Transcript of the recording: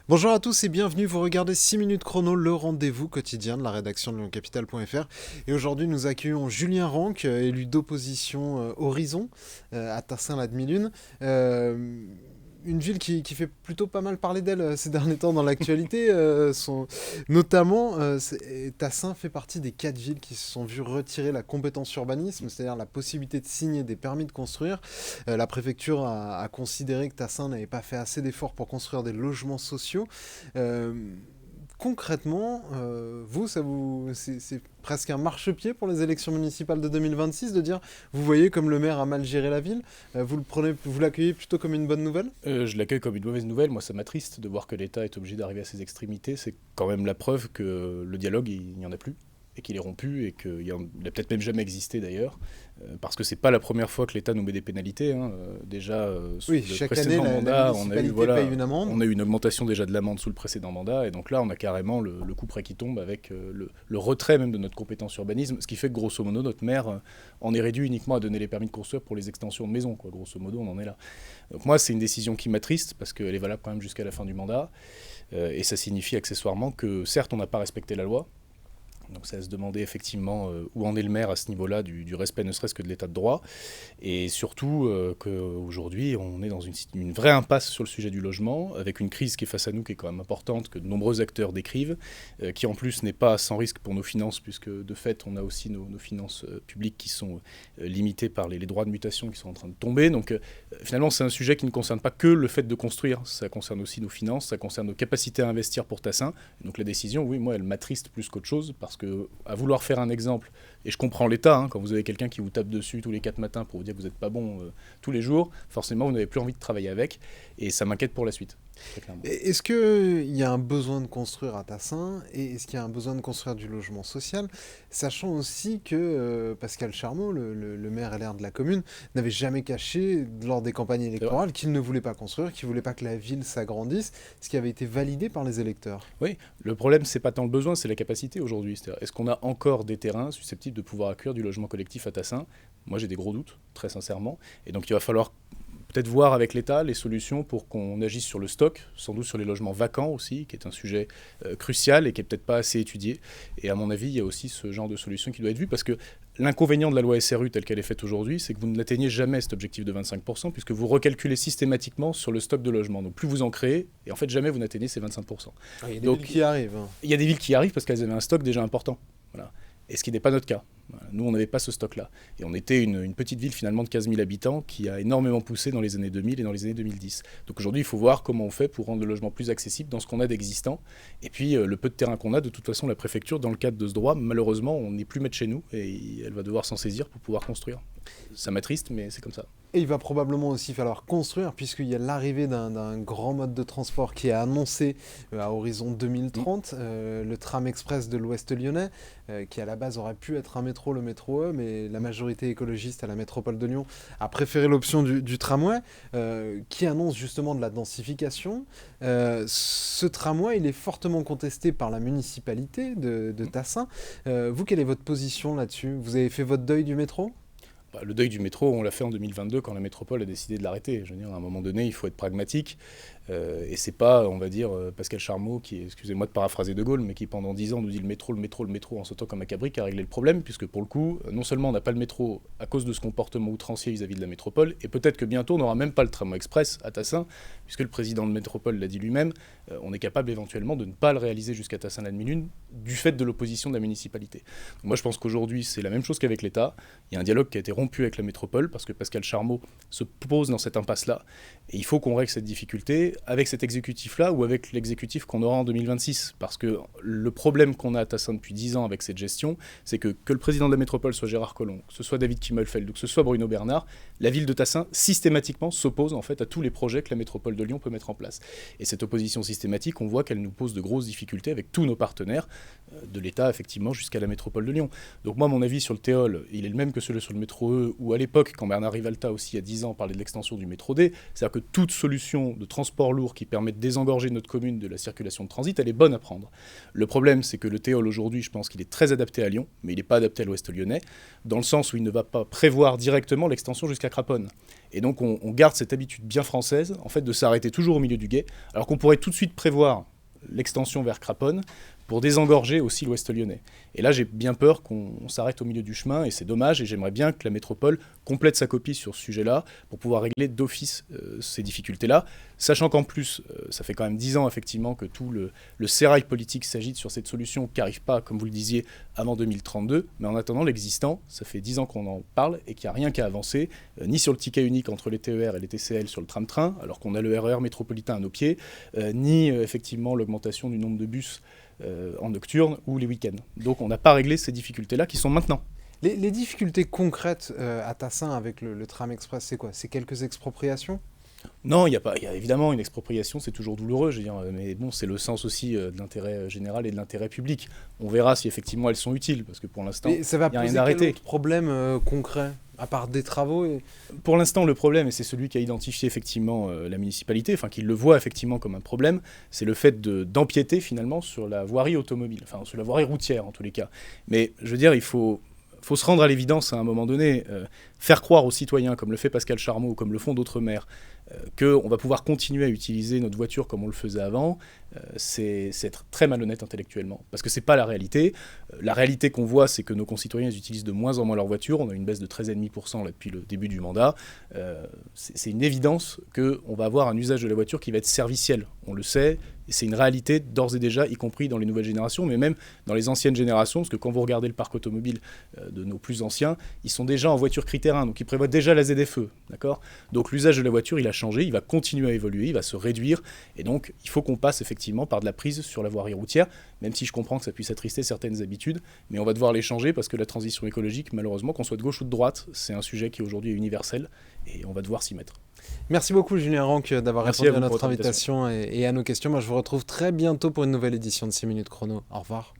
Bonjour à tous et bienvenue, vous regardez 6 minutes chrono, le rendez-vous quotidien de la rédaction de lyoncapital.fr. Et aujourd'hui nous accueillons Julien Ranck, élu d'opposition Horizon à Tassin-la-Demi-Lune. Une ville qui fait plutôt pas mal parler d'elle ces derniers temps dans l'actualité. Notamment, Tassin fait partie des 4 villes qui se sont vues retirer la compétence urbanisme, c'est-à-dire la possibilité de signer des permis de construire. La préfecture a considéré que Tassin n'avait pas fait assez d'efforts pour construire des logements sociaux. Euh, Concrètement, c'est presque un marchepied pour les élections municipales de 2026 de dire, vous voyez comme le maire a mal géré la ville, vous l'accueillez plutôt comme une bonne nouvelle? Je l'accueille comme une mauvaise nouvelle. Moi, ça m'attriste de voir que l'État est obligé d'arriver à ses extrémités. C'est quand même la preuve que le dialogue, il n'y en a plus, et qu'il est rompu, et qu'il n'a peut-être même jamais existé d'ailleurs. Parce que c'est pas la première fois que l'État nous met des pénalités, hein. Déjà, sous Oui, le chaque année, précédent la mandat, municipalité paye une amende. on a eu une augmentation déjà de l'amende sous le précédent mandat, et donc là, on a carrément le coup près qui tombe avec le retrait même de notre compétence urbanisme, ce qui fait que grosso modo, notre maire en est réduit uniquement à donner les permis de construire pour les extensions de maisons, quoi. Grosso modo, on en est là. Donc moi, c'est une décision qui m'attriste, parce qu'elle est valable quand même jusqu'à la fin du mandat, et ça signifie accessoirement que certes, on n'a pas respecté la loi. Donc ça va se demander effectivement où en est le maire à ce niveau-là du respect ne serait-ce que de l'état de droit. Et surtout qu'aujourd'hui on est dans une vraie impasse sur le sujet du logement, avec une crise qui est face à nous, qui est quand même importante, que de nombreux acteurs décrivent, qui en plus n'est pas sans risque pour nos finances, puisque de fait on a aussi nos finances publiques qui sont limitées par les droits de mutation qui sont en train de tomber. Donc finalement c'est un sujet qui ne concerne pas que le fait de construire, ça concerne aussi nos finances, ça concerne nos capacités à investir pour Tassin. Donc la décision, oui, moi elle m'attriste plus qu'autre chose, parce que à vouloir faire un exemple, et je comprends l'État, hein, quand vous avez quelqu'un qui vous tape dessus tous les 4 matins pour vous dire que vous n'êtes pas bon tous les jours, forcément vous n'avez plus envie de travailler avec, et ça m'inquiète pour la suite, très clairement. Est-ce qu'il y a un besoin de construire à Tassin et est-ce qu'il y a un besoin de construire du logement social, sachant aussi que Pascal Charmeau, le maire LR de la commune, n'avait jamais caché lors des campagnes électorales qu'il ne voulait pas construire, qu'il ne voulait pas que la ville s'agrandisse, ce qui avait été validé par les électeurs. Oui, le problème, c'est pas tant le besoin, c'est la capacité aujourd'hui. C'est-à-dire, est-ce qu'on a encore des terrains susceptibles de pouvoir accueillir du logement collectif à Tassin? Moi, j'ai des gros doutes, très sincèrement. Et donc, il va falloir peut-être voir avec l'État les solutions pour qu'on agisse sur le stock, sans doute sur les logements vacants aussi, qui est un sujet crucial et qui est peut-être pas assez étudié. Et à mon avis, il y a aussi ce genre de solution qui doit être vue, parce que l'inconvénient de la loi SRU telle qu'elle est faite aujourd'hui, c'est que vous n'atteignez jamais cet objectif de 25%, puisque vous recalculez systématiquement sur le stock de logements. Donc plus vous en créez, et en fait jamais vous n'atteignez ces 25%. Ah, il y a des villes Donc qui arrivent, hein. il y a des villes qui arrivent parce qu'elles avaient un stock déjà important. Voilà. Et ce qui n'est pas notre cas. Voilà. Nous, on n'avait pas ce stock-là. Et on était une petite ville finalement de 15 000 habitants qui a énormément poussé dans les années 2000 et dans les années 2010. Donc aujourd'hui, il faut voir comment on fait pour rendre le logement plus accessible dans ce qu'on a d'existant. Et puis, le peu de terrain qu'on a, de toute façon, la préfecture, dans le cadre de ce droit, malheureusement, on n'est plus maître chez nous et elle va devoir s'en saisir pour pouvoir construire. Ça m'attriste, mais c'est comme ça. Et il va probablement aussi falloir construire, puisqu'il y a l'arrivée d'un grand mode de transport qui est annoncé à horizon 2030, le tram express de l'Ouest lyonnais, qui à la base aurait pu être un métro, le métro E, mais la majorité écologiste à la métropole de Lyon a préféré l'option du tramway, qui annonce justement de la densification. Ce tramway, il est fortement contesté par la municipalité de Tassin. Vous, quelle est votre position là-dessus? Vous avez fait votre deuil du métro? Bah, le deuil du métro, on l'a fait en 2022 quand la métropole a décidé de l'arrêter. Je veux dire, à un moment donné, il faut être pragmatique. Et c'est pas, on va dire, Pascal Charmeau, qui, excusez-moi de paraphraser De Gaulle, mais qui pendant 10 ans nous dit le métro, le métro, le métro, en sautant comme un cabri, qui a réglé le problème, puisque pour le coup, non seulement on n'a pas le métro à cause de ce comportement outrancier vis-à-vis de la métropole, et peut-être que bientôt on n'aura même pas le tramway express à Tassin, puisque le président de métropole l'a dit lui-même, on est capable éventuellement de ne pas le réaliser jusqu'à Tassin-la-Demi-Lune, du fait de l'opposition de la municipalité. Donc moi je pense qu'aujourd'hui c'est la même chose qu'avec l'État, il y a un dialogue qui a été rompu avec la métropole, parce que Pascal Charmeau se pose dans cette impasse-là, et il faut qu'on règle cette difficulté avec cet exécutif-là ou avec l'exécutif qu'on aura en 2026. Parce que le problème qu'on a à Tassin depuis 10 ans avec cette gestion, c'est que le président de la métropole soit Gérard Collomb, que ce soit David Kimmelfeld ou que ce soit Bruno Bernard, la ville de Tassin systématiquement s'oppose en fait à tous les projets que la métropole de Lyon peut mettre en place. Et cette opposition systématique, on voit qu'elle nous pose de grosses difficultés avec tous nos partenaires, de l'État effectivement jusqu'à la métropole de Lyon. Donc moi mon avis sur le Théol, il est le même que celui sur le métro entre eux, ou à l'époque, quand Bernard Rivalta aussi, il y a 10 ans, parlait de l'extension du métro D, c'est-à-dire que toute solution de transport lourd qui permet de désengorger notre commune de la circulation de transit, elle est bonne à prendre. Le problème, c'est que le Théol aujourd'hui, je pense qu'il est très adapté à Lyon, mais il n'est pas adapté à l'Ouest lyonnais, dans le sens où il ne va pas prévoir directement l'extension jusqu'à Craponne. Et donc on garde cette habitude bien française, en fait, de s'arrêter toujours au milieu du gué, alors qu'on pourrait tout de suite prévoir l'extension vers Craponne pour désengorger aussi l'Ouest lyonnais. Et là, j'ai bien peur qu'on s'arrête au milieu du chemin, et c'est dommage, et j'aimerais bien que la métropole complète sa copie sur ce sujet-là, pour pouvoir régler d'office ces difficultés-là, sachant qu'en plus, ça fait quand même 10 ans, effectivement, que tout le sérail politique s'agite sur cette solution qui n'arrive pas, comme vous le disiez, avant 2032, mais en attendant, l'existant, ça fait 10 ans qu'on en parle, et qu'il n'y a rien qu'à avancer, ni sur le ticket unique entre les TER et les TCL sur le tram-train, alors qu'on a le RER métropolitain à nos pieds, ni effectivement l'augmentation du nombre de bus en nocturne ou les week-ends. Donc on n'a pas réglé ces difficultés-là qui sont maintenant. Les difficultés concrètes à Tassin avec le tram express, c'est quoi? C'est quelques expropriations? Non, il y a évidemment une expropriation, c'est toujours douloureux, je veux dire, mais bon, c'est le sens aussi de l'intérêt général et de l'intérêt public. On verra si effectivement elles sont utiles, parce que pour l'instant, il n'y a rien d'arrêté. Quel autre problème concret, à part des travaux Pour l'instant, le problème, et c'est celui qu'a identifié effectivement la municipalité, enfin qui le voit effectivement comme un problème, c'est le fait d'empiéter finalement sur la voirie automobile, enfin sur la voirie routière en tous les cas. Mais je veux dire, il faut se rendre à l'évidence à un moment donné, faire croire aux citoyens, comme le fait Pascal Charmeau, comme le font d'autres maires, qu'on va pouvoir continuer à utiliser notre voiture comme on le faisait avant, c'est être très malhonnête intellectuellement. Parce que c'est pas la réalité. La réalité qu'on voit, c'est que nos concitoyens ils utilisent de moins en moins leur voiture. On a une baisse de 13,5% là, depuis le début du mandat. C'est une évidence qu'on va avoir un usage de la voiture qui va être serviciel. On le sait, et c'est une réalité d'ores et déjà, y compris dans les nouvelles générations, mais même dans les anciennes générations, parce que quand vous regardez le parc automobile de nos plus anciens, ils sont déjà en voiture critère 1, donc ils prévoient déjà la ZFE, d'accord ? Donc l'usage de la voiture, il a changé, il va continuer à évoluer, il va se réduire, et donc il faut qu'on passe effectivement par de la prise sur la voirie routière, même si je comprends que ça puisse attrister certaines habitudes, mais on va devoir les changer parce que la transition écologique, malheureusement, qu'on soit de gauche ou de droite, c'est un sujet qui aujourd'hui est universel, et on va devoir s'y mettre. Merci beaucoup Julien Ranck d'avoir répondu à notre invitation et à nos questions. Moi je vous retrouve très bientôt pour une nouvelle édition de 6 minutes chrono. Au revoir.